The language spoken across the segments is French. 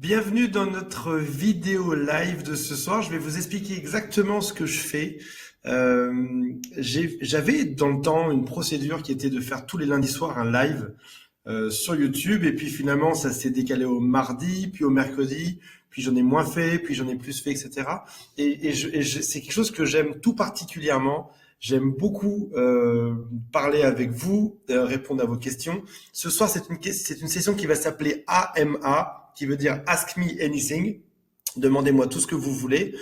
Bienvenue dans notre vidéo live de ce soir. Je vais vous expliquer exactement ce que je fais. J'avais dans le temps une procédure qui était de faire tous les lundis soirs un live sur YouTube et puis finalement ça s'est décalé au mardi, puis au mercredi, puis j'en ai moins fait, puis j'en ai plus fait, etc. C'est quelque chose que j'aime tout particulièrement. J'aime beaucoup parler avec vous, répondre à vos questions. Ce soir, c'est une session qui va s'appeler AMA, qui veut dire Ask Me Anything. Demandez-moi tout ce que vous voulez.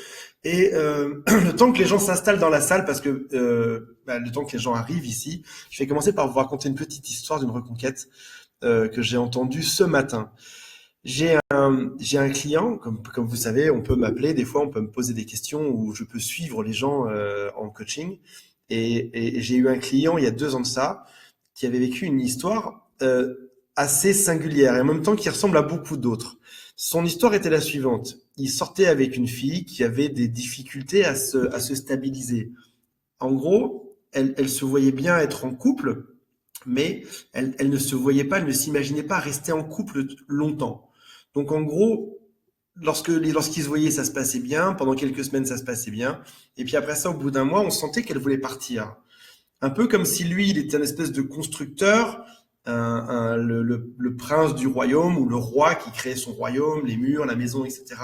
Et le temps que les gens s'installent dans la salle, parce que le temps que les gens arrivent ici, je vais commencer par vous raconter une petite histoire d'une reconquête que j'ai entendue ce matin. J'ai un client, comme vous savez, on peut m'appeler, des fois on peut me poser des questions où je peux suivre les gens en coaching. Et j'ai eu un client il y a 2 ans de ça qui avait vécu une histoire assez singulière et en même temps qui ressemble à beaucoup d'autres. Son histoire était la suivante. Il sortait avec une fille qui avait des difficultés à se stabiliser. En gros, elle se voyait bien être en couple, mais elle ne se voyait pas, elle ne s'imaginait pas rester en couple longtemps. Donc en gros, lorsqu'ils se voyaient, ça se passait bien. Pendant quelques semaines, ça se passait bien. Et puis après ça, au bout d'un mois, on sentait qu'elle voulait partir. Un peu comme si lui, il était un espèce de constructeur, le prince du royaume ou le roi qui créait son royaume, les murs, la maison, etc.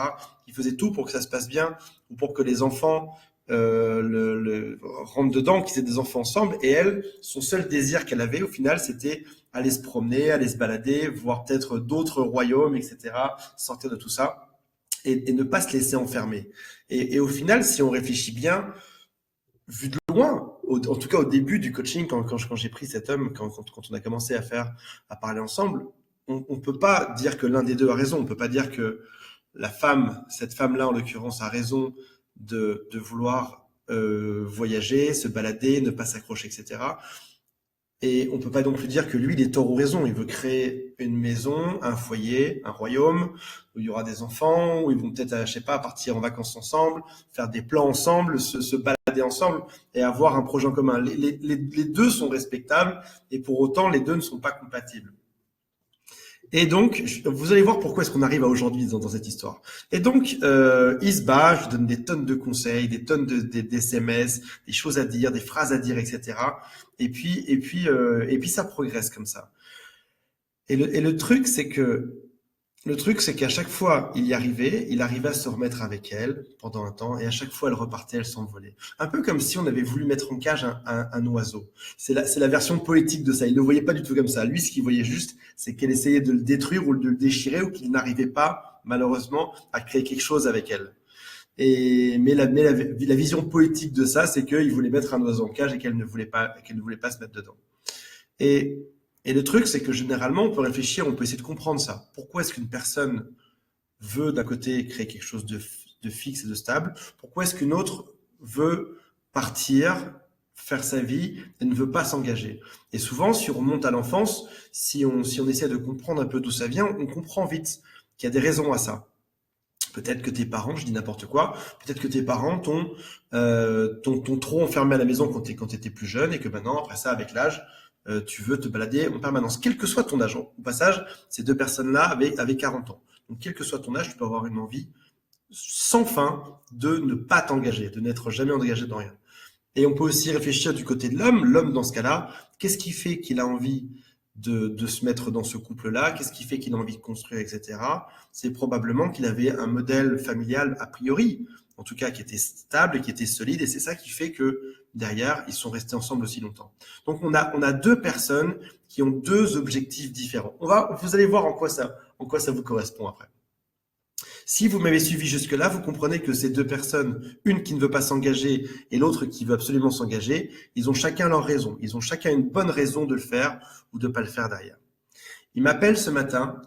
Il faisait tout pour que ça se passe bien ou pour que les enfants rentrent dedans, qu'ils aient des enfants ensemble. Et elle, son seul désir qu'elle avait au final, c'était aller se promener, aller se balader, voir peut-être d'autres royaumes, etc. Sortir de tout ça et ne pas se laisser enfermer. Et au final, si on réfléchit bien, vu de loin, en tout cas au début du coaching, quand j'ai pris cet homme, quand on a commencé à parler ensemble, on peut pas dire que l'un des deux a raison. On peut pas dire que la femme, cette femme-là en l'occurrence, a raison de vouloir voyager, se balader, ne pas s'accrocher, etc. Et on peut pas non plus dire que lui, il est tort ou raison. Il veut créer une maison, un foyer, un royaume, où il y aura des enfants, où ils vont peut-être, je sais pas, partir en vacances ensemble, faire des plans ensemble, se balader ensemble et avoir un projet en commun. Les deux sont respectables et pour autant, les deux ne sont pas compatibles. Et donc, vous allez voir pourquoi est-ce qu'on arrive à aujourd'hui dans cette histoire. Et donc, il se bat, je donne des tonnes de conseils, des tonnes d'SMS, des choses à dire, des phrases à dire, etc. Et puis ça progresse comme ça. Et le truc, c'est qu'à chaque fois, il arrivait à se remettre avec elle pendant un temps, et à chaque fois, elle repartait, elle s'envolait. Un peu comme si on avait voulu mettre en cage un oiseau. C'est la version poétique de ça. Il ne le voyait pas du tout comme ça. Lui, ce qu'il voyait juste, c'est qu'elle essayait de le détruire ou de le déchirer, ou qu'il n'arrivait pas, malheureusement, à créer quelque chose avec elle. Mais la vision poétique de ça, c'est qu'il voulait mettre un oiseau en cage et qu'elle ne voulait pas se mettre dedans. Et, et le truc, c'est que généralement, on peut réfléchir, on peut essayer de comprendre ça. Pourquoi est-ce qu'une personne veut d'un côté créer quelque chose de fixe et de stable? Pourquoi est-ce qu'une autre veut partir, faire sa vie et ne veut pas s'engager? Et souvent, si on remonte à l'enfance, si on essaie de comprendre un peu d'où ça vient, on comprend vite qu'il y a des raisons à ça. Peut-être que tes parents, je dis n'importe quoi, peut-être que tes parents t'ont trop enfermé à la maison quand t'étais plus jeune et que maintenant, après ça, avec l'âge, tu veux te balader en permanence, quel que soit ton âge. Au passage, ces deux personnes-là avaient 40 ans. Donc, quel que soit ton âge, tu peux avoir une envie sans fin de ne pas t'engager, de n'être jamais engagé dans rien. Et on peut aussi réfléchir du côté de l'homme. L'homme, dans ce cas-là, qu'est-ce qui fait qu'il a envie de se mettre dans ce couple-là? Qu'est-ce qui fait qu'il a envie de construire, etc. C'est probablement qu'il avait un modèle familial a priori, en tout cas qui était stable, qui était solide, et c'est ça qui fait que derrière, ils sont restés ensemble aussi longtemps. Donc on a deux personnes qui ont deux objectifs différents. Vous allez voir en quoi ça vous correspond après. Si vous m'avez suivi jusque-là, vous comprenez que ces deux personnes, une qui ne veut pas s'engager et l'autre qui veut absolument s'engager, ils ont chacun leur raison. Ils ont chacun une bonne raison de le faire ou de ne pas le faire derrière. Il m'appelle ce matin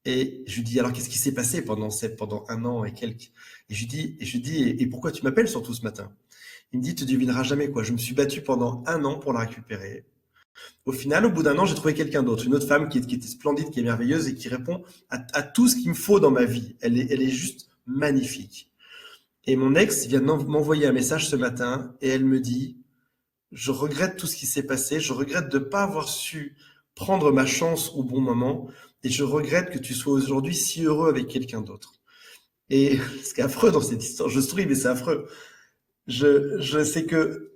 et je lui dis, alors qu'est-ce qui s'est passé pendant 1 an et quelques? Et je lui dis, et pourquoi tu m'appelles surtout ce matin? Il me dit, tu devineras jamais quoi. Je me suis battu pendant 1 an pour la récupérer. Au final, au bout d'1 an, j'ai trouvé quelqu'un d'autre, une autre femme qui était splendide, qui est merveilleuse et qui répond à tout ce qu'il me faut dans ma vie. Elle est juste magnifique. Et mon ex vient m'envoyer un message ce matin et elle me dit, je regrette tout ce qui s'est passé, je regrette de ne pas avoir su prendre ma chance au bon moment et je regrette que tu sois aujourd'hui si heureux avec quelqu'un d'autre. Et ce qui est affreux dans cette histoire, je souris, mais c'est affreux. Je sais que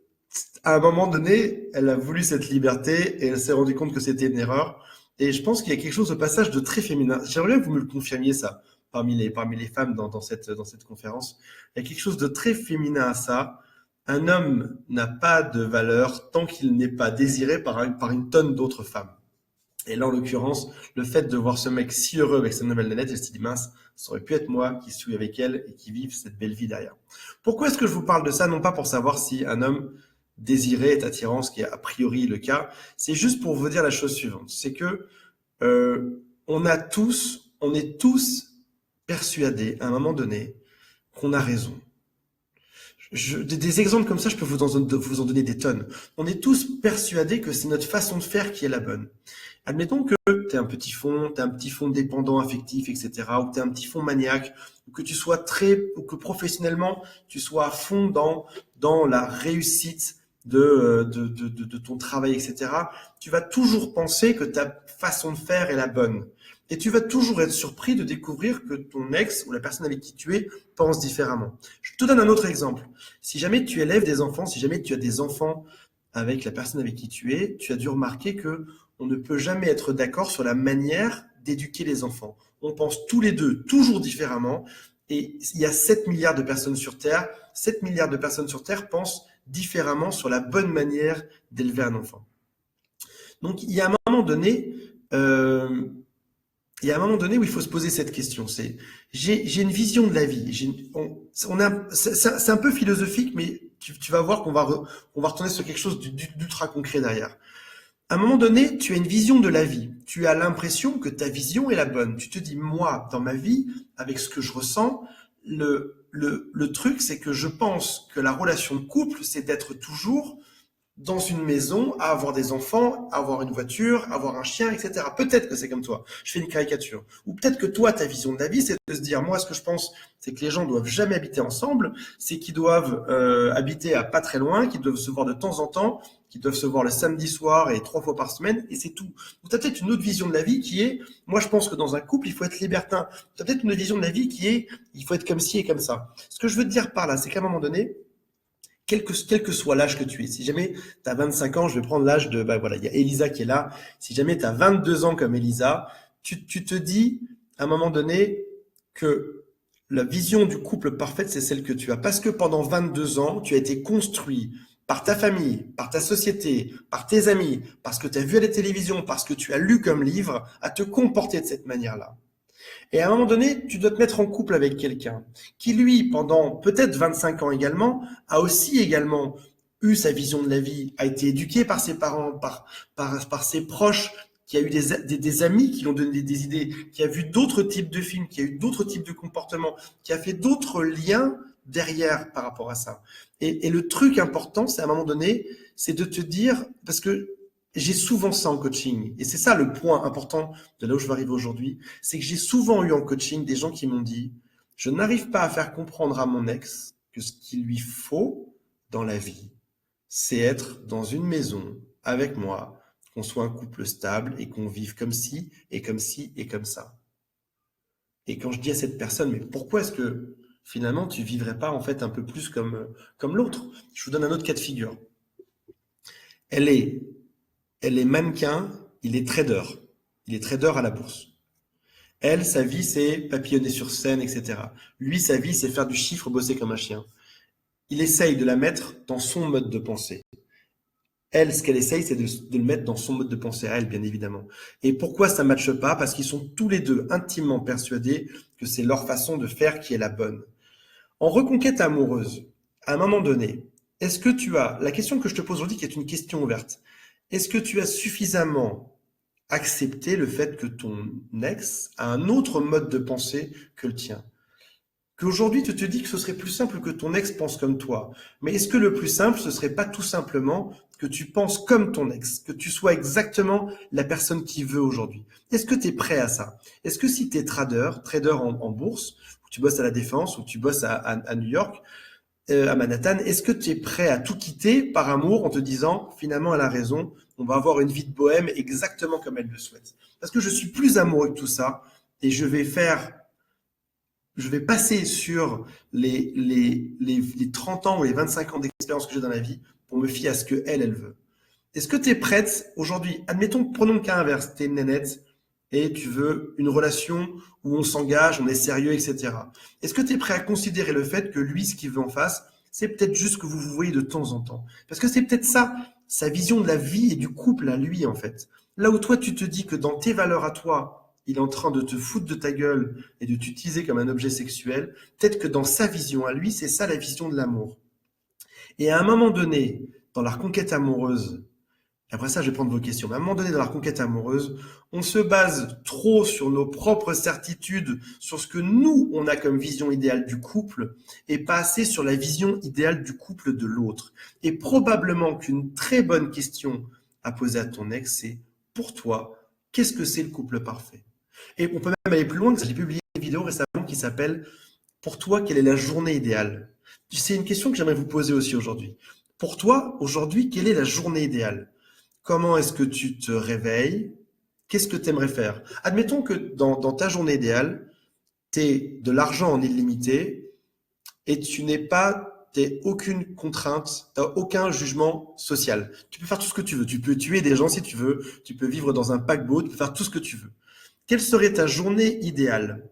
à un moment donné, elle a voulu cette liberté et elle s'est rendue compte que c'était une erreur. Et je pense qu'il y a quelque chose au passage de très féminin. J'aimerais bien que vous me le confirmiez ça parmi les femmes dans cette conférence. Il y a quelque chose de très féminin à ça. Un homme n'a pas de valeur tant qu'il n'est pas désiré par une tonne d'autres femmes. Et là, en l'occurrence, le fait de voir ce mec si heureux avec sa nouvelle nanette, je me suis dit, mince, ça aurait pu être moi qui suis avec elle et qui vive cette belle vie derrière. Pourquoi est-ce que je vous parle de ça? Non pas pour savoir si un homme désiré est attirant, ce qui est a priori le cas. C'est juste pour vous dire la chose suivante. C'est que on est tous persuadés à un moment donné qu'on a raison. Des exemples comme ça, je peux vous en donner des tonnes. On est tous persuadés que c'est notre façon de faire qui est la bonne. Admettons que tu es un petit fond dépendant affectif, etc., ou tu es un petit fond maniaque, ou que tu sois ou que professionnellement, tu sois à fond dans la réussite de ton travail, etc. Tu vas toujours penser que ta façon de faire est la bonne. Et tu vas toujours être surpris de découvrir que ton ex ou la personne avec qui tu es pense différemment. Je te donne un autre exemple. Si jamais tu élèves des enfants, si jamais tu as des enfants avec la personne avec qui tu es, tu as dû remarquer que on ne peut jamais être d'accord sur la manière d'éduquer les enfants. On pense tous les deux toujours différemment et il y a 7 milliards de personnes sur Terre. 7 milliards de personnes sur Terre pensent différemment sur la bonne manière d'élever un enfant. Donc il y a un moment donné, où il faut se poser cette question. C'est j'ai une vision de la vie. C'est un peu philosophique, mais tu vas voir qu'on va retourner sur quelque chose d'ultra concret derrière. À un moment donné, tu as une vision de la vie. Tu as l'impression que ta vision est la bonne. Tu te dis, moi, dans ma vie, avec ce que je ressens, le truc, c'est que je pense que la relation de couple, c'est d'être toujours dans une maison, à avoir des enfants, à avoir une voiture, à avoir un chien, etc. Peut-être que c'est comme toi. Je fais une caricature. Ou peut-être que toi, ta vision de la vie, c'est de se dire, moi, ce que je pense, c'est que les gens doivent jamais habiter ensemble, c'est qu'ils doivent habiter à pas très loin, qu'ils doivent se voir de temps en temps, qu'ils doivent se voir le samedi soir et 3 fois par semaine, et c'est tout. Ou tu as peut-être une autre vision de la vie qui est, moi, je pense que dans un couple, il faut être libertin. Tu as peut-être une autre vision de la vie qui est, il faut être comme ci et comme ça. Ce que je veux te dire par là, c'est qu'à un moment donné, quel que soit l'âge que tu es. Si jamais tu as 25 ans, je vais prendre l'âge de, voilà, il y a Elisa qui est là. Si jamais tu as 22 ans comme Elisa, tu te dis à un moment donné que la vision du couple parfaite, c'est celle que tu as. Parce que pendant 22 ans, tu as été construit par ta famille, par ta société, par tes amis, parce que tu as vu à la télévision, parce que tu as lu comme livre, à te comporter de cette manière-là. Et à un moment donné, tu dois te mettre en couple avec quelqu'un qui, lui, pendant peut-être 25 ans également, a aussi également eu sa vision de la vie, a été éduqué par ses parents, par ses proches, qui a eu des amis qui lui ont donné des idées, qui a vu d'autres types de films, qui a eu d'autres types de comportements, qui a fait d'autres liens derrière par rapport à ça. Et le truc important, c'est à un moment donné, c'est de te dire, parce que j'ai souvent ça en coaching, et c'est ça le point important de là où je vais arriver aujourd'hui, c'est que j'ai souvent eu en coaching des gens qui m'ont dit, je n'arrive pas à faire comprendre à mon ex que ce qu'il lui faut dans la vie, c'est être dans une maison avec moi, qu'on soit un couple stable et qu'on vive comme ci et comme ci et comme ça. Et quand je dis à cette personne, mais pourquoi est-ce que finalement tu vivrais pas en fait un peu plus comme l'autre? Je vous donne un autre cas de figure. Elle est mannequin, il est trader. Il est trader à la bourse. Elle, sa vie, c'est papillonner sur scène, etc. Lui, sa vie, c'est faire du chiffre, bosser comme un chien. Il essaye de la mettre dans son mode de pensée. Elle, ce qu'elle essaye, c'est de le mettre dans son mode de pensée à elle, bien évidemment. Et pourquoi ça ne matche pas? Parce qu'ils sont tous les deux intimement persuadés que c'est leur façon de faire qui est la bonne. En reconquête amoureuse, à un moment donné, est-ce que tu as, la question que je te pose aujourd'hui, qui est une question ouverte, est-ce que tu as suffisamment accepté le fait que ton ex a un autre mode de pensée que le tien? Qu'aujourd'hui, tu te dis que ce serait plus simple que ton ex pense comme toi. Mais est-ce que le plus simple, ce serait pas tout simplement que tu penses comme ton ex, que tu sois exactement la personne qu'il veut aujourd'hui? Est-ce que tu es prêt à ça? Est-ce que si tu es trader en bourse, ou tu bosses à la Défense, ou tu bosses à New York, à Manhattan, est-ce que tu es prêt à tout quitter par amour en te disant finalement elle a raison, on va avoir une vie de bohème exactement comme elle le souhaite. Parce que je suis plus amoureux que tout ça et je vais passer sur les 30 ans ou les 25 ans d'expérience que j'ai dans la vie pour me fier à ce que elle veut. Est-ce que tu es prête aujourd'hui? Admettons, prenons le cas inverse, tu es une nénette et tu veux une relation où on s'engage, on est sérieux, etc. Est-ce que tu es prêt à considérer le fait que lui, ce qu'il veut en face, c'est peut-être juste que vous vous voyez de temps en temps? Parce que c'est peut-être ça, sa vision de la vie et du couple à lui, en fait. Là où toi, tu te dis que dans tes valeurs à toi, il est en train de te foutre de ta gueule et de t'utiliser comme un objet sexuel, peut-être que dans sa vision à lui, c'est ça la vision de l'amour. Et à un moment donné, dans la reconquête amoureuse, et après ça, je vais prendre vos questions. Mais à un moment donné, dans la reconquête amoureuse, on se base trop sur nos propres certitudes, sur ce que nous, on a comme vision idéale du couple, et pas assez sur la vision idéale du couple de l'autre. Et probablement qu'une très bonne question à poser à ton ex, c'est pour toi, qu'est-ce que c'est le couple parfait? Et on peut même aller plus loin. J'ai publié une vidéo récemment qui s'appelle pour toi, quelle est la journée idéale? C'est une question que j'aimerais vous poser aussi aujourd'hui. Pour toi, aujourd'hui, quelle est la journée idéale? Comment est-ce que tu te réveilles? Qu'est-ce que tu aimerais faire? Admettons que dans ta journée idéale, tu aies de l'argent en illimité et tu n'aies aucune contrainte, tu n'as aucun jugement social. Tu peux faire tout ce que tu veux. Tu peux tuer des gens si tu veux. Tu peux vivre dans un paquebot. Tu peux faire tout ce que tu veux. Quelle serait ta journée idéale?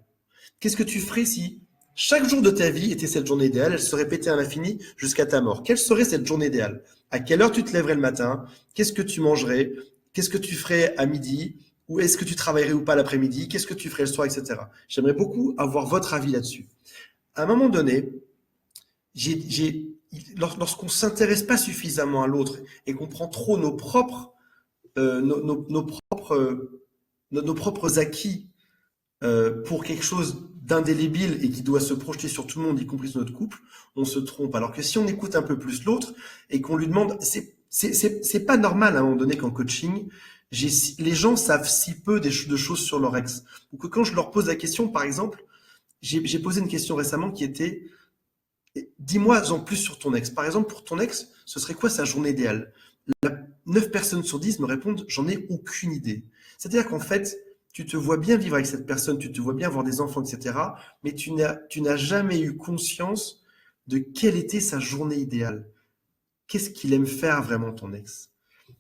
Qu'est-ce que tu ferais si chaque jour de ta vie était cette journée idéale, elle se répétait à l'infini jusqu'à ta mort? Quelle serait cette journée idéale? À quelle heure tu te lèverais le matin? Qu'est-ce que tu mangerais? Qu'est-ce que tu ferais à midi? Ou est-ce que tu travaillerais ou pas l'après-midi? Qu'est-ce que tu ferais le soir, etc. J'aimerais beaucoup avoir votre avis là-dessus. À un moment donné, lorsqu'on s'intéresse pas suffisamment à l'autre et qu'on prend trop nos propres acquis pour quelque chose d'indélébile et qui doit se projeter sur tout le monde, y compris sur notre couple, on se trompe. Alors que si on écoute un peu plus l'autre et qu'on lui demande, c'est pas normal à un moment donné qu'en coaching, les gens savent si peu de choses sur leur ex. Ou que quand je leur pose la question, par exemple, j'ai posé une question récemment qui était, dis-moi en plus sur ton ex. Par exemple, pour ton ex, ce serait quoi sa journée idéale? 9 personnes sur 10 me répondent, j'en ai aucune idée. C'est-à-dire qu'en fait, tu te vois bien vivre avec cette personne, tu te vois bien avoir des enfants, etc. Mais tu n'as jamais eu conscience de quelle était sa journée idéale. Qu'est-ce qu'il aime faire vraiment, ton ex?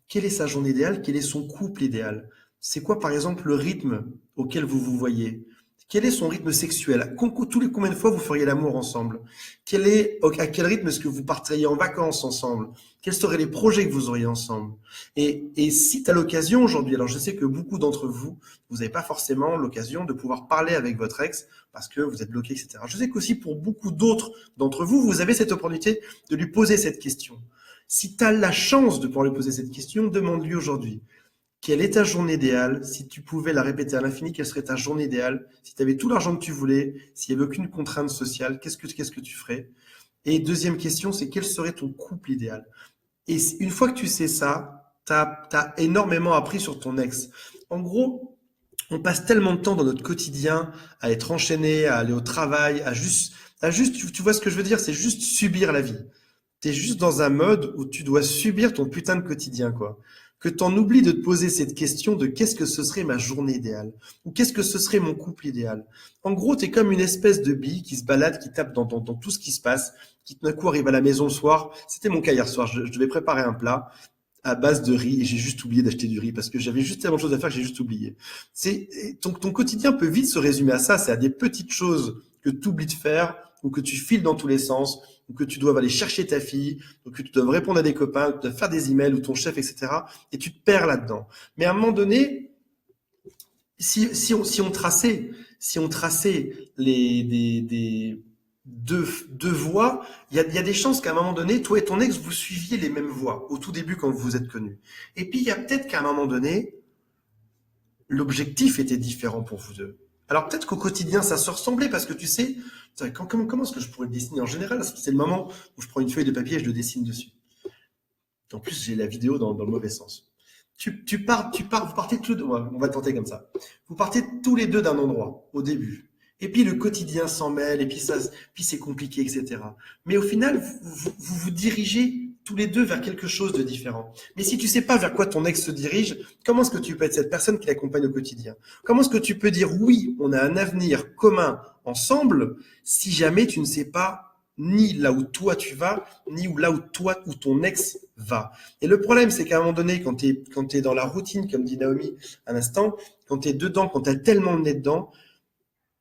Quelle est sa journée idéale? Quel est son couple idéal? C'est quoi, par exemple, le rythme auquel vous vous voyez? Quel est son rythme sexuel? Combien de fois vous feriez l'amour ensemble? À quel rythme est-ce que vous partiriez en vacances ensemble? Quels seraient les projets que vous auriez ensemble? Et si tu as l'occasion aujourd'hui, alors je sais que beaucoup d'entre vous, vous n'avez pas forcément l'occasion de pouvoir parler avec votre ex parce que vous êtes bloqué, etc. Je sais qu'aussi pour beaucoup d'autres d'entre vous, vous avez cette opportunité de lui poser cette question. Si tu as la chance de pouvoir lui poser cette question, demande-lui aujourd'hui. Quelle est ta journée idéale? Si tu pouvais la répéter à l'infini, quelle serait ta journée idéale? Si tu avais tout l'argent que tu voulais, s'il n'y avait aucune contrainte sociale, qu'est-ce que tu ferais? Et deuxième question, c'est quel serait ton couple idéal? Et une fois que tu sais ça, tu as énormément appris sur ton ex. En gros, on passe tellement de temps dans notre quotidien à être enchaîné, à aller au travail, tu vois ce que je veux dire? C'est juste subir la vie. T'es juste dans un mode où tu dois subir ton putain de quotidien, quoi. Que t'en oublies de te poser cette question de qu'est-ce que ce serait ma journée idéale? Ou qu'est-ce que ce serait mon couple idéal? En gros, t'es comme une espèce de bille qui se balade, qui tape dans tout ce qui se passe, qui tout d'un coup arrive à la maison le soir. C'était mon cas hier soir. Je devais préparer un plat à base de riz et j'ai juste oublié d'acheter du riz parce que j'avais juste tellement de choses à faire que j'ai juste oublié. Ton quotidien peut vite se résumer à ça. C'est à des petites choses que tu oublies de faire ou que tu files dans tous les sens ou que tu dois aller chercher ta fille, ou que tu dois répondre à des copains, ou que tu dois faire des emails ou ton chef, etc. Et tu te perds là-dedans. Mais à un moment donné, si on traçait des deux voies, il y a des chances qu'à un moment donné, toi et ton ex, vous suiviez les mêmes voies au tout début quand vous vous êtes connus. Et puis il y a peut-être qu'à un moment donné, l'objectif était différent pour vous deux. Alors peut-être qu'au quotidien, ça se ressemblait parce que tu sais, comment est-ce que je pourrais le dessiner en général? C'est le moment où je prends une feuille de papier et je le dessine dessus. En plus, j'ai la vidéo dans le mauvais sens. Vous partez tous les deux, on va le tenter comme ça. Vous partez tous les deux d'un endroit au début. Et puis le quotidien s'en mêle, et puis c'est compliqué, etc. Mais au final, vous dirigez tous les deux vers quelque chose de différent. Mais si tu sais pas vers quoi ton ex se dirige, comment est-ce que tu peux être cette personne qui l'accompagne au quotidien? Comment est-ce que tu peux dire oui, on a un avenir commun ensemble, si jamais tu ne sais pas ni là où toi tu vas, ni là où toi ou ton ex va. Et le problème, c'est qu'à un moment donné, quand t'es dans la routine, comme dit Naomi à l'instant, quand t'es dedans, quand t'as tellement le nez dedans,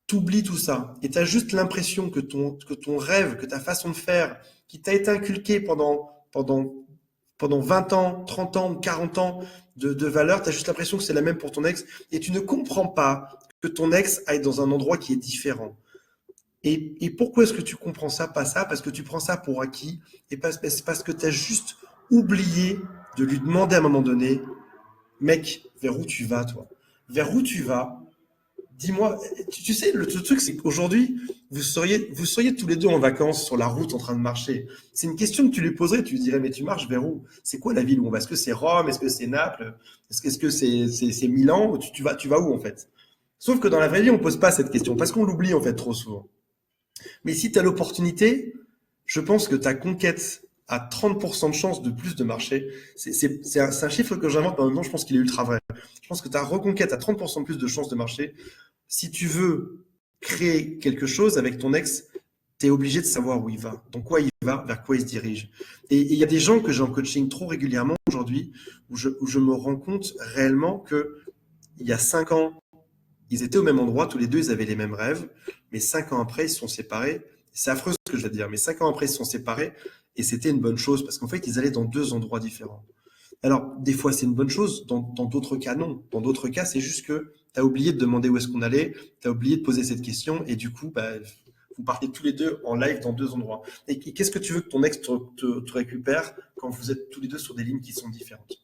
t'oublies tout ça. Et t'as juste l'impression que ton rêve, que ta façon de faire, qui t'a été inculquée pendant 20 ans, 30 ans, 40 ans de valeur, t'as juste l'impression que c'est la même pour ton ex, et tu ne comprends pas que ton ex aille dans un endroit qui est différent. Et pourquoi est-ce que tu comprends ça, pas ça? Parce que tu prends ça pour acquis, et parce que tu as juste oublié de lui demander à un moment donné, mec, vers où tu vas, toi? Vers où tu vas? Dis-moi, tu sais, le truc, c'est qu'aujourd'hui, vous seriez tous les deux en vacances sur la route en train de marcher. C'est une question que tu lui poserais, tu lui dirais, mais tu marches vers où? C'est quoi la ville où on va? Est-ce que c'est Rome? Est-ce que c'est Naples? Est-ce que c'est Milan? Tu vas où, en fait? Sauf que dans la vraie vie, on pose pas cette question, parce qu'on l'oublie, en fait, trop souvent. Mais si tu as l'opportunité, je pense que ta conquête a 30% de chance de plus de marcher. C'est un chiffre que j'invente, mais en même temps, je pense qu'il est ultra vrai. Je pense que ta reconquête a 30% de plus de chances de marcher. Si tu veux créer quelque chose avec ton ex, tu es obligé de savoir où il va, dans quoi il va, vers quoi il se dirige. Et il y a des gens que j'ai en coaching trop régulièrement aujourd'hui, où je me rends compte réellement que il y a 5 ans, ils étaient au même endroit, tous les deux, ils avaient les mêmes rêves, mais 5 ans après, ils se sont séparés. C'est affreux ce que je vais te dire, mais 5 ans après, ils se sont séparés, et c'était une bonne chose, parce qu'en fait, ils allaient dans deux endroits différents. Alors, des fois, c'est une bonne chose, dans d'autres cas, non. Dans d'autres cas, c'est juste que tu as oublié de demander où est-ce qu'on allait, tu as oublié de poser cette question, et du coup, bah, vous partez tous les deux en live dans deux endroits. Et qu'est-ce que tu veux que ton ex te récupère quand vous êtes tous les deux sur des lignes qui sont différentes?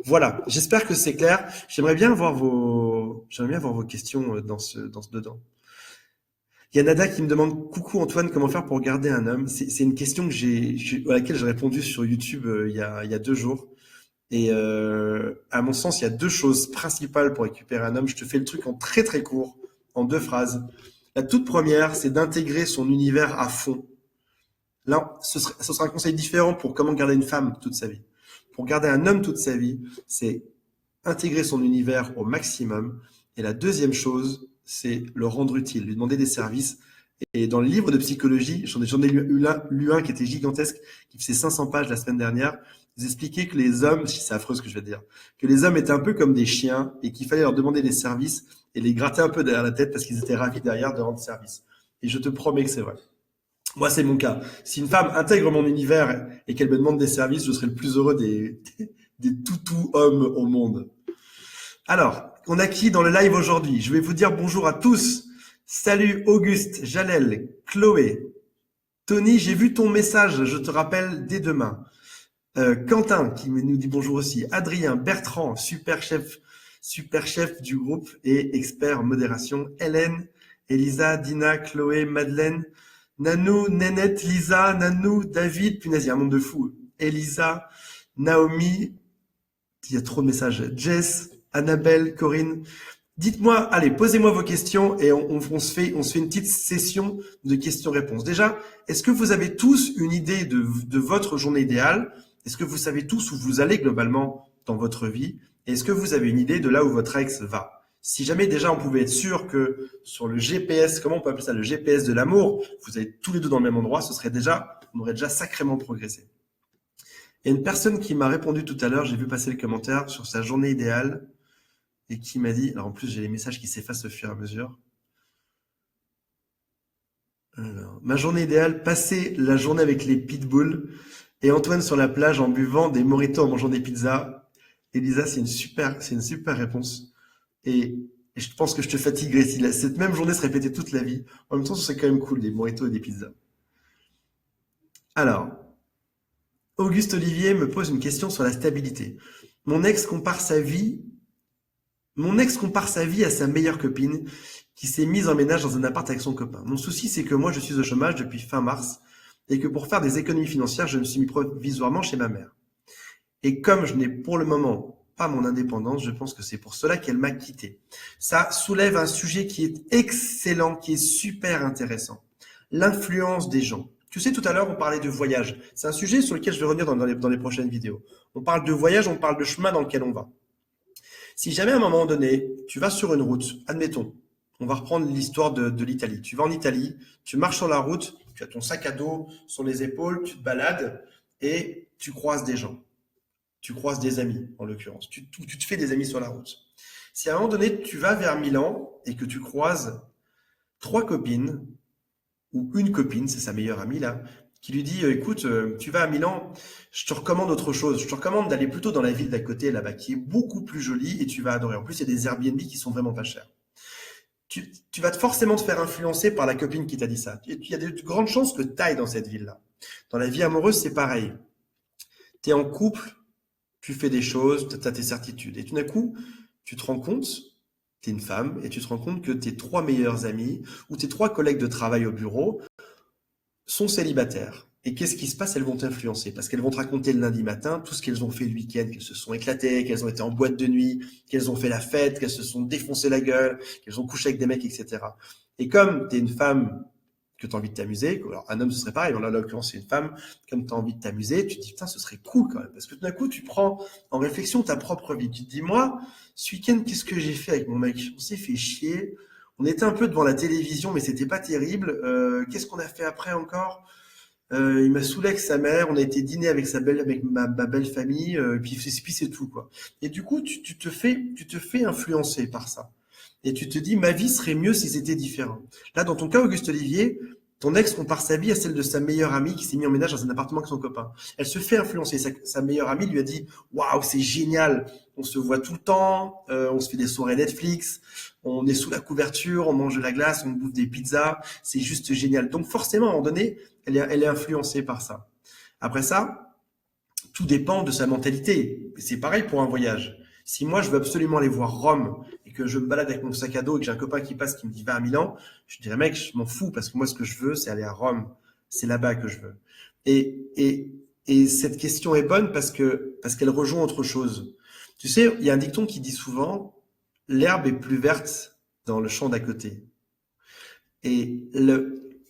Voilà, j'espère que c'est clair. J'aimerais bien voir vos questions dans ce dedans. Il y a Nada qui me demande coucou Antoine, comment faire pour garder un homme? C'est une question à laquelle j'ai répondu sur YouTube il y a 2 jours. Et à mon sens, il y a deux choses principales pour récupérer un homme. Je te fais le truc en très très court, en 2 phrases. La toute première, c'est d'intégrer son univers à fond. Là, ce sera un conseil différent pour comment garder une femme toute sa vie. Pour garder un homme toute sa vie, c'est intégrer son univers au maximum. Et la deuxième chose, c'est le rendre utile, lui demander des services. Et dans le livre de psychologie, j'en ai lu un qui était gigantesque, qui faisait 500 pages la semaine dernière. Ils expliquaient que les hommes, si c'est affreux ce que je vais te dire, que les hommes étaient un peu comme des chiens et qu'il fallait leur demander des services et les gratter un peu derrière la tête parce qu'ils étaient ravis derrière de rendre service. Et je te promets que c'est vrai. Moi, c'est mon cas. Si une femme intègre mon univers et qu'elle me demande des services, je serai le plus heureux des toutous hommes au monde. Alors, on a qui dans le live aujourd'hui? Je vais vous dire bonjour à tous. Salut Auguste, Jalel, Chloé, Tony, j'ai vu ton message, je te rappelle dès demain. Quentin qui nous dit bonjour aussi. Adrien, Bertrand, super chef du groupe et expert en modération. Hélène, Elisa, Dina, Chloé, Madeleine, Nanou, Nénette, Lisa, Nanou, David, punaise, il y a un monde de fous. Elisa, Naomi, il y a trop de messages. Jess, Annabelle, Corinne. Dites-moi, allez, posez-moi vos questions et on se fait une petite session de questions-réponses. Déjà, est-ce que vous avez tous une idée de votre journée idéale? Est-ce que vous savez tous où vous allez globalement dans votre vie? Et est-ce que vous avez une idée de là où votre ex va? Si jamais déjà on pouvait être sûr que sur le GPS, comment on peut appeler ça, le GPS de l'amour, vous êtes tous les deux dans le même endroit, on aurait déjà sacrément progressé. Il y a une personne qui m'a répondu tout à l'heure, j'ai vu passer le commentaire sur sa journée idéale et qui m'a dit, alors en plus j'ai les messages qui s'effacent au fur et à mesure. Alors, ma journée idéale, passer la journée avec les pitbulls et Antoine sur la plage en buvant des mojitos en mangeant des pizzas. Elisa, c'est une super réponse. Et je pense que je te fatiguerai si cette même journée se répétait toute la vie. En même temps, ce serait quand même cool, des mojitos et des pizzas. Alors, Auguste Olivier me pose une question sur la stabilité. Mon ex compare sa vie à sa meilleure copine qui s'est mise en ménage dans un appart avec son copain. Mon souci, c'est que moi, je suis au chômage depuis fin mars et que pour faire des économies financières, je me suis mis provisoirement chez ma mère. Et comme je n'ai pour le moment pas mon indépendance, je pense que c'est pour cela qu'elle m'a quitté. Ça soulève un sujet qui est excellent, qui est super intéressant. L'influence des gens. Tu sais, tout à l'heure, on parlait de voyage. C'est un sujet sur lequel je vais revenir dans les prochaines vidéos. On parle de voyage, on parle de chemin dans lequel on va. Si jamais à un moment donné, tu vas sur une route, admettons, on va reprendre l'histoire de l'Italie. Tu vas en Italie, tu marches sur la route, tu as ton sac à dos sur les épaules, tu te balades et tu croises des gens. Tu croises des amis, en l'occurrence. Tu te fais des amis sur la route. Si à un moment donné, tu vas vers Milan et que tu croises trois copines, ou une copine, c'est sa meilleure amie là, qui lui dit, écoute, tu vas à Milan, je te recommande autre chose. Je te recommande d'aller plutôt dans la ville d'à côté là-bas, qui est beaucoup plus jolie et tu vas adorer. En plus, il y a des Airbnb qui sont vraiment pas chers. Tu vas forcément te faire influencer par la copine qui t'a dit ça. Il y a de grandes chances que tu ailles dans cette ville-là. Dans la vie amoureuse, c'est pareil. Tu es en couple, tu fais des choses, tu as tes certitudes. Et tout d'un coup, tu te rends compte, tu es une femme, et tu te rends compte que tes trois meilleurs amis ou tes trois collègues de travail au bureau sont célibataires. Et qu'est-ce qui se passe? Elles vont t'influencer parce qu'elles vont te raconter le lundi matin tout ce qu'elles ont fait le week-end, qu'elles se sont éclatées, qu'elles ont été en boîte de nuit, qu'elles ont fait la fête, qu'elles se sont défoncé la gueule, qu'elles ont couché avec des mecs, etc. Et comme tu es une femme que tu as envie de t'amuser, alors un homme ce serait pareil, mais là en l'occurrence c'est une femme, comme tu as envie de t'amuser, tu te dis putain ce serait cool quand même, parce que tout d'un coup tu prends en réflexion ta propre vie, tu te dis moi, ce week-end qu'est-ce que j'ai fait avec mon mec? On s'est fait chier, on était un peu devant la télévision mais c'était pas terrible, qu'est-ce qu'on a fait après encore? Il m'a saoulé avec sa mère, on a été dîner avec ma belle famille, puis c'est tout quoi. Et du coup, tu te fais influencer par ça. Et tu te dis, ma vie serait mieux si c'était différent. Là, dans ton cas, Auguste Olivier, ton ex compare sa vie à celle de sa meilleure amie qui s'est mise en ménage dans un appartement avec son copain. Elle se fait influencer. Sa meilleure amie lui a dit, waouh, c'est génial. On se voit tout le temps, on se fait des soirées Netflix, on est sous la couverture, on mange de la glace, on bouffe des pizzas. C'est juste génial. Donc forcément, à un moment donné, elle est influencée par ça. Après ça, tout dépend de sa mentalité. C'est pareil pour un voyage. Si moi, je veux absolument aller voir Rome et que je me balade avec mon sac à dos et que j'ai un copain qui passe qui me dit va à Milan, je dirais mec, je m'en fous parce que moi, ce que je veux, c'est aller à Rome. C'est là-bas que je veux. Et cette question est bonne parce qu'elle rejoint autre chose. Tu sais, il y a un dicton qui dit souvent l'herbe est plus verte dans le champ d'à côté. Et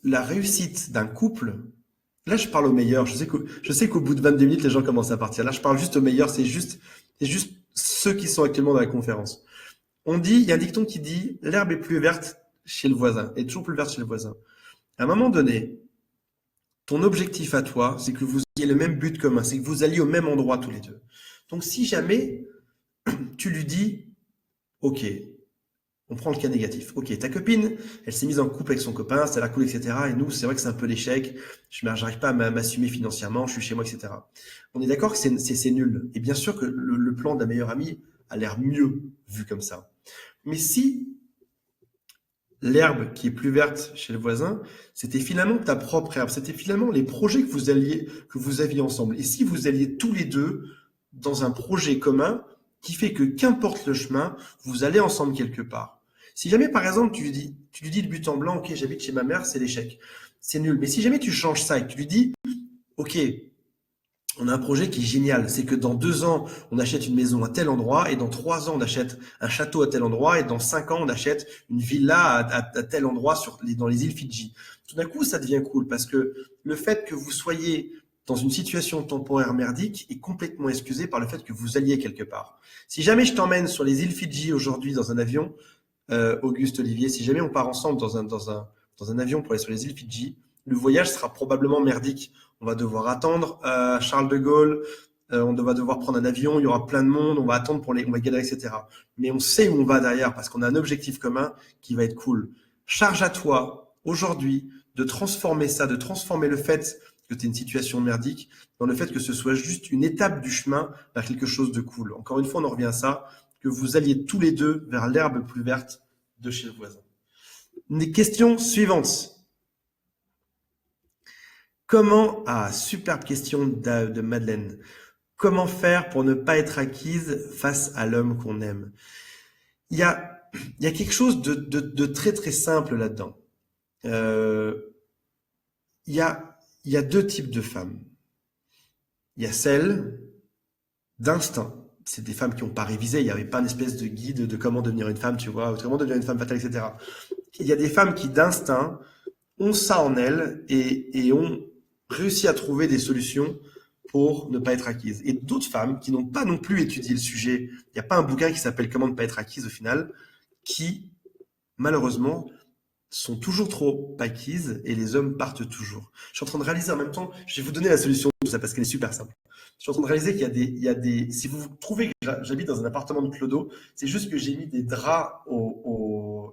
la réussite d'un couple, là je parle au meilleur, je sais qu'au bout de 22 minutes les gens commencent à partir. Là je parle juste au meilleur, c'est juste ceux qui sont actuellement dans la conférence. Il y a un dicton qui dit l'herbe est plus verte chez le voisin, est toujours plus verte chez le voisin. À un moment donné, ton objectif à toi, c'est que vous ayez le même but commun, c'est que vous alliez au même endroit tous les deux. Donc si jamais tu lui dis ok, on prend le cas négatif. Ok, ta copine, elle s'est mise en couple avec son copain, ça a l'air cool, etc. Et nous, c'est vrai que c'est un peu l'échec. J'arrive pas à m'assumer financièrement, je suis chez moi, etc. On est d'accord que c'est nul. Et bien sûr que le plan de la meilleure amie a l'air mieux vu comme ça. Mais si l'herbe qui est plus verte chez le voisin, c'était finalement ta propre herbe, c'était finalement les projets que vous aviez ensemble. Et si vous alliez tous les deux dans un projet commun qui fait que qu'importe le chemin, vous allez ensemble quelque part. Si jamais, par exemple, tu lui dis de but en blanc, ok, j'habite chez ma mère, c'est l'échec. C'est nul. Mais si jamais tu changes ça et que tu lui dis, ok, on a un projet qui est génial. C'est que dans 2 ans, on achète une maison à tel endroit et dans 3 ans, on achète un château à tel endroit et dans 5 ans, on achète une villa à tel endroit dans les îles Fidji. Tout d'un coup, ça devient cool parce que le fait que vous soyez dans une situation temporaire merdique est complètement excusé par le fait que vous alliez quelque part. Si jamais je t'emmène sur les îles Fidji aujourd'hui dans un avion, Auguste Olivier, si jamais on part ensemble dans un avion pour aller sur les îles Fidji, le voyage sera probablement merdique. On va devoir attendre Charles de Gaulle, on va devoir prendre un avion, il y aura plein de monde, on va attendre on va galérer, etc. Mais on sait où on va derrière parce qu'on a un objectif commun qui va être cool. Charge à toi, aujourd'hui, de transformer ça, de transformer le fait que tu es une situation merdique dans le fait que ce soit juste une étape du chemin vers quelque chose de cool. Encore une fois, on en revient à ça, que vous alliez tous les deux vers l'herbe plus verte de chez le voisin. Une question suivante. Superbe question de Madeleine. Comment faire pour ne pas être acquise face à l'homme qu'on aime? Il y a quelque chose de très très simple là-dedans. Il y a 2 types de femmes. Il y a celles d'instinct. C'est des femmes qui n'ont pas révisé, il n'y avait pas une espèce de guide de comment devenir une femme, tu vois, ou comment devenir une femme fatale, etc. Il y a des femmes qui d'instinct ont ça en elles et ont réussi à trouver des solutions pour ne pas être acquise. Et d'autres femmes qui n'ont pas non plus étudié le sujet, il n'y a pas un bouquin qui s'appelle Comment ne pas être acquise au final, qui, malheureusement, sont toujours trop acquises et les hommes partent toujours. Je suis en train de réaliser en même temps, je vais vous donner la solution de tout ça parce qu'elle est super simple. Je suis en train de réaliser qu'il y a des, si vous trouvez que j'habite dans un appartement de clodo, c'est juste que j'ai mis des draps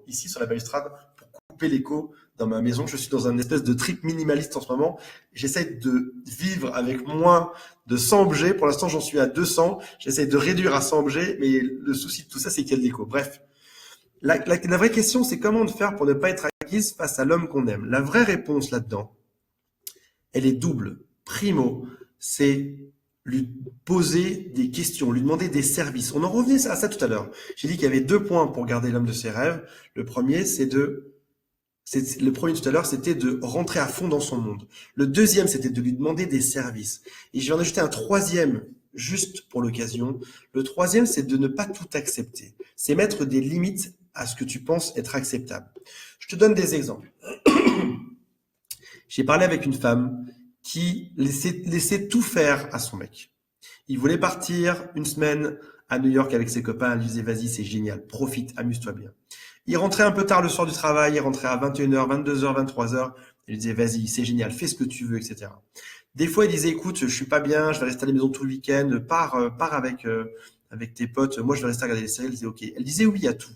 ici sur la balustrade pour couper l'écho dans ma maison. Je suis dans un espèce de trip minimaliste en ce moment. J'essaie de vivre avec moins de 100 objets. Pour l'instant, j'en suis à 200. J'essaie de réduire à 100 objets, mais le souci de tout ça, c'est qu'il y a de l'écho. Bref. La vraie question, c'est comment faire pour ne pas être acquise face à l'homme qu'on aime. La vraie réponse là-dedans, elle est double. Primo, c'est lui poser des questions, lui demander des services. On en revenait à ça tout à l'heure. J'ai dit qu'il y avait 2 points pour garder l'homme de ses rêves. Le premier, le premier tout à l'heure, c'était de rentrer à fond dans son monde. Le deuxième, c'était de lui demander des services. Et je vais en ajouter un troisième, juste pour l'occasion. Le troisième, c'est de ne pas tout accepter. C'est mettre des limites à ce que tu penses être acceptable. Je te donne des exemples. J'ai parlé avec une femme qui laissait tout faire à son mec. Il voulait partir une semaine à New York avec ses copains. Elle lui disait, vas-y, c'est génial, profite, amuse-toi bien. Il rentrait un peu tard le soir du travail, il rentrait à 21h, 22h, 23h. Il lui disait, vas-y, c'est génial, fais ce que tu veux, etc. Des fois, il disait, écoute, je suis pas bien, je vais rester à la maison tout le week-end, pars avec tes potes, moi je vais rester à regarder les séries. Elle disait, ok. Elle disait oui à tout.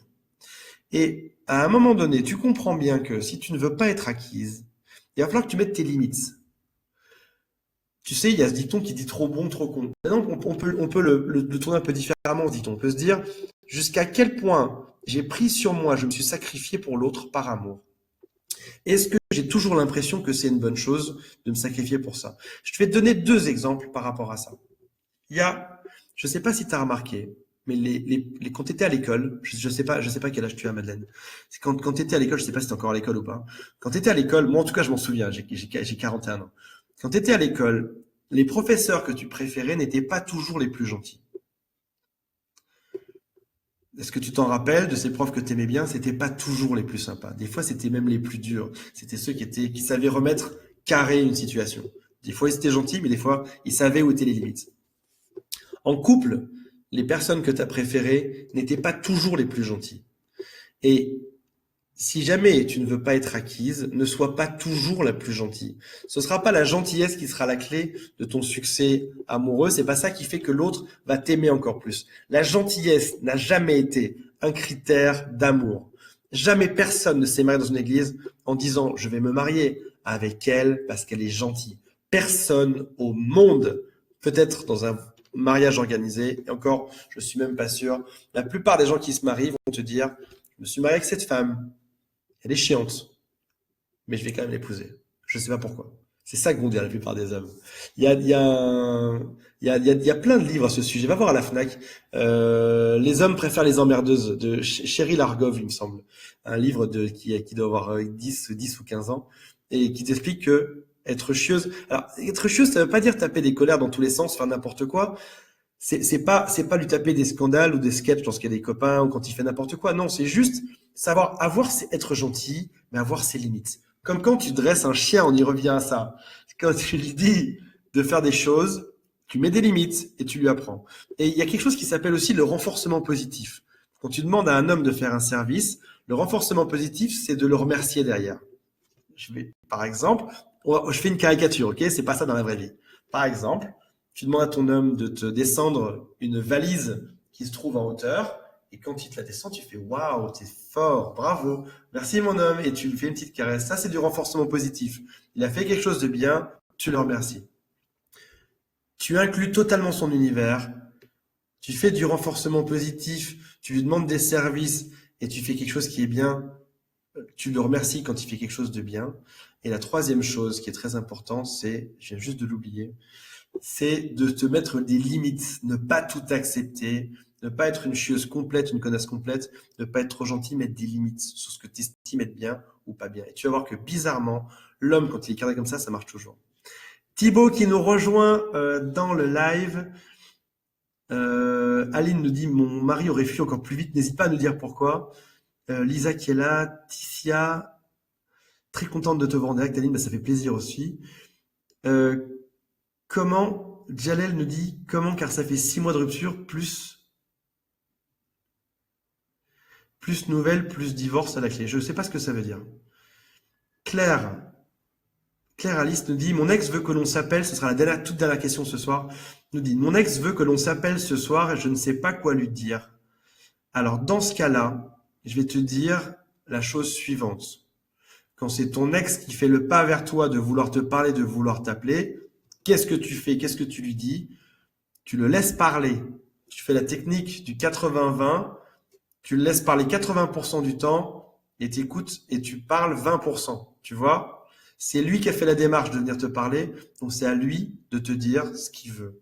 Et à un moment donné, tu comprends bien que si tu ne veux pas être acquise, il va falloir que tu mettes tes limites. Tu sais, il y a ce dicton qui dit trop bon, trop con. Maintenant, on peut le tourner un peu différemment, ce dicton. On peut se dire, jusqu'à quel point j'ai pris sur moi, je me suis sacrifié pour l'autre par amour. Est-ce que j'ai toujours l'impression que c'est une bonne chose de me sacrifier pour ça? Je vais te donner 2 exemples par rapport à ça. Il y a, je sais pas si tu as remarqué, mais quand tu étais à l'école, je sais pas quel âge tu as, Madeleine. C'est quand tu étais à l'école, je sais pas si tu es encore à l'école ou pas. Quand tu étais à l'école, moi en tout cas, je m'en souviens, j'ai 41 ans. Quand tu étais à l'école, les professeurs que tu préférais n'étaient pas toujours les plus gentils. Est-ce que tu t'en rappelles de ces profs que tu aimais bien? C'était pas toujours les plus sympas. Des fois, c'était même les plus durs. C'était ceux qui savaient remettre carré une situation. Des fois, ils étaient gentils, mais des fois, ils savaient où étaient les limites. En couple, les personnes que tu as préférées n'étaient pas toujours les plus gentilles. Et si jamais tu ne veux pas être acquise, ne sois pas toujours la plus gentille. Ce sera pas la gentillesse qui sera la clé de ton succès amoureux. C'est pas ça qui fait que l'autre va t'aimer encore plus. La gentillesse n'a jamais été un critère d'amour. Jamais personne ne s'est marié dans une église en disant je vais me marier avec elle parce qu'elle est gentille. Personne au monde, peut-être dans un mariage organisé, et encore, je suis même pas sûr. La plupart des gens qui se marient vont te dire je me suis marié avec cette femme. Elle est chiante, mais je vais quand même l'épouser. Je ne sais pas pourquoi. C'est ça que vont dire la plupart des hommes. Il y a plein de livres à ce sujet. Va voir à la Fnac. Les hommes préfèrent les emmerdeuses de Cheryl Argov, il me semble. Un livre qui doit avoir 10 ou 15 ans et qui t'explique que être chieuse. Alors, être chieuse, ça veut pas dire taper des colères dans tous les sens, faire n'importe quoi. C'est pas lui taper des scandales ou des sketchs lorsqu'il y a des copains ou quand il fait n'importe quoi. Non, c'est juste savoir être gentil, mais avoir ses limites. Comme quand tu dresses un chien, on y revient à ça. Quand tu lui dis de faire des choses, tu mets des limites et tu lui apprends. Et il y a quelque chose qui s'appelle aussi le renforcement positif. Quand tu demandes à un homme de faire un service, le renforcement positif, c'est de le remercier derrière. Par exemple, je fais une caricature, ok? C'est pas ça dans la vraie vie. Par exemple, tu demandes à ton homme de te descendre une valise qui se trouve en hauteur, et quand il te la descend, tu fais waouh, t'es fort, bravo, merci mon homme, et tu lui fais une petite caresse. Ça, c'est du renforcement positif. Il a fait quelque chose de bien, tu le remercies. Tu inclus totalement son univers, tu fais du renforcement positif, tu lui demandes des services, et tu fais quelque chose qui est bien, tu le remercies quand il fait quelque chose de bien. Et la troisième chose qui est très importante, c'est, je viens juste de l'oublier, c'est de te mettre des limites, ne pas tout accepter, ne pas être une chieuse complète, une connasse complète, ne pas être trop gentil, mettre des limites sur ce que tu estimes être bien ou pas bien. Et tu vas voir que bizarrement, l'homme, quand il est carré comme ça marche toujours. Thibaut qui nous rejoint dans le live. Aline nous dit, mon mari aurait fui encore plus vite, n'hésite pas à nous dire pourquoi. Lisa qui est là, Ticia, très contente de te voir en direct, Aline, ça fait plaisir aussi. Euh, comment, Jalel nous dit, comment, car ça fait 6 mois de rupture, plus nouvelle, plus divorce à la clé. Je ne sais pas ce que ça veut dire. Claire, Claire Alice nous dit, mon ex veut que l'on s'appelle, ce sera toute dernière question ce soir, nous dit, mon ex veut que l'on s'appelle ce soir et je ne sais pas quoi lui dire. Alors, dans ce cas-là, je vais te dire la chose suivante. Quand c'est ton ex qui fait le pas vers toi de vouloir te parler, de vouloir t'appeler, qu'est-ce que tu fais? Qu'est-ce que tu lui dis? Tu le laisses parler. Tu fais la technique du 80-20. Tu le laisses parler 80% du temps et t'écoutes et tu parles 20%. Tu vois? C'est lui qui a fait la démarche de venir te parler, donc c'est à lui de te dire ce qu'il veut.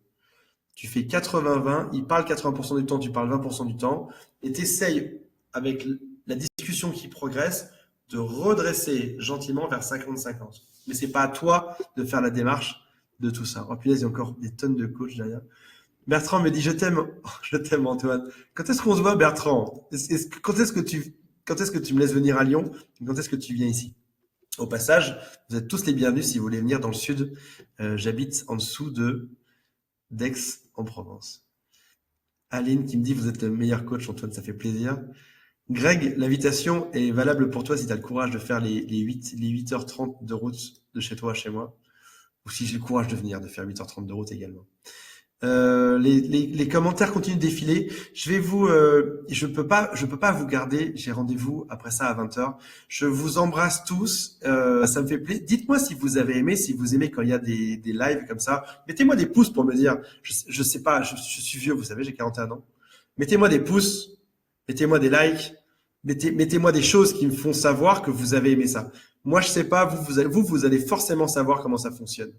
Tu fais 80-20, il parle 80% du temps, tu parles 20% du temps, et t'essayes, avec la discussion qui progresse, de redresser gentiment vers 50-50. Mais c'est pas à toi de faire la démarche de tout ça. Oh punaise, il y a encore des tonnes de coachs derrière. Bertrand me dit, je t'aime, je t'aime Antoine. Quand est-ce qu'on se voit, Bertrand? Quand est-ce que tu me laisses venir à Lyon? Quand est-ce que tu viens ici? Au passage, vous êtes tous les bienvenus si vous voulez venir dans le sud. J'habite en dessous d'Aix en Provence. Aline qui me dit, vous êtes le meilleur coach, Antoine, ça fait plaisir. Greg, l'invitation est valable pour toi si tu as le courage de faire les 8h30 de route de chez toi à chez moi. Ou si j'ai le courage de venir, de faire 8h30 de route également. Les commentaires continuent de défiler. Je peux pas vous garder. J'ai rendez-vous après ça à 20h. Je vous embrasse tous. Ça me fait plaisir. Dites-moi si vous avez aimé, si vous aimez quand il y a des lives comme ça. Mettez-moi des pouces pour me dire. Je sais pas, je suis vieux, vous savez, j'ai 41 ans. Mettez-moi des pouces, mettez-moi des likes, mettez-moi des choses qui me font savoir que vous avez aimé ça. Moi, je sais pas. Vous allez forcément savoir comment ça fonctionne.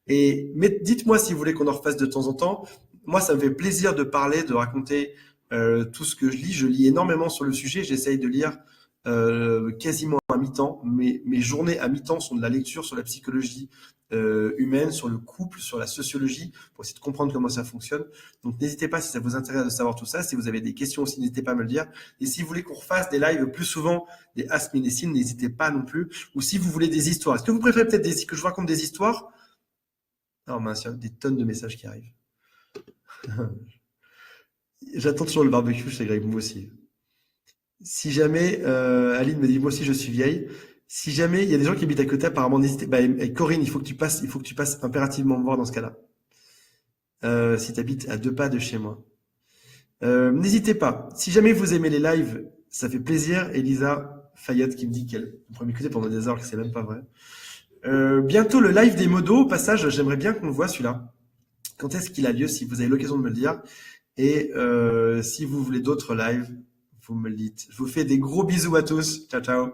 Mais dites-moi si vous voulez qu'on en refasse de temps en temps. Moi, ça me fait plaisir de parler, de raconter tout ce que je lis. Je lis énormément sur le sujet. J'essaye de lire quasiment à mi-temps. Mes journées à mi-temps sont de la lecture sur la psychologie humaine, sur le couple, sur la sociologie, pour essayer de comprendre comment ça fonctionne. Donc, n'hésitez pas si ça vous intéresse de savoir tout ça. Si vous avez des questions aussi, n'hésitez pas à me le dire. Et si vous voulez qu'on refasse des lives plus souvent, des Ask Me Nessim, n'hésitez pas non plus. Ou si vous voulez des histoires. Est-ce que vous préférez peut-être que je vous raconte des histoires? Oh mince, il y a des tonnes de messages qui arrivent. J'attends toujours le barbecue chez Greg, moi aussi. Si jamais, Aline me dit, moi aussi je suis vieille. Si jamais il y a des gens qui habitent à côté, apparemment, n'hésitez pas. Corinne, il faut que tu passes impérativement me voir dans ce cas-là. Si tu habites à 2 pas de chez moi. N'hésitez pas. Si jamais vous aimez les lives, ça fait plaisir. Elisa Fayette qui me dit qu'elle pourrait m'écouter pendant des heures, que c'est même pas vrai. Bientôt le live des modos. Au passage, j'aimerais bien qu'on le voit celui-là. Quand est-ce qu'il a lieu? Si vous avez l'occasion de me le dire. Et si vous voulez d'autres lives, vous me le dites. Je vous fais des gros bisous à tous. Ciao, ciao.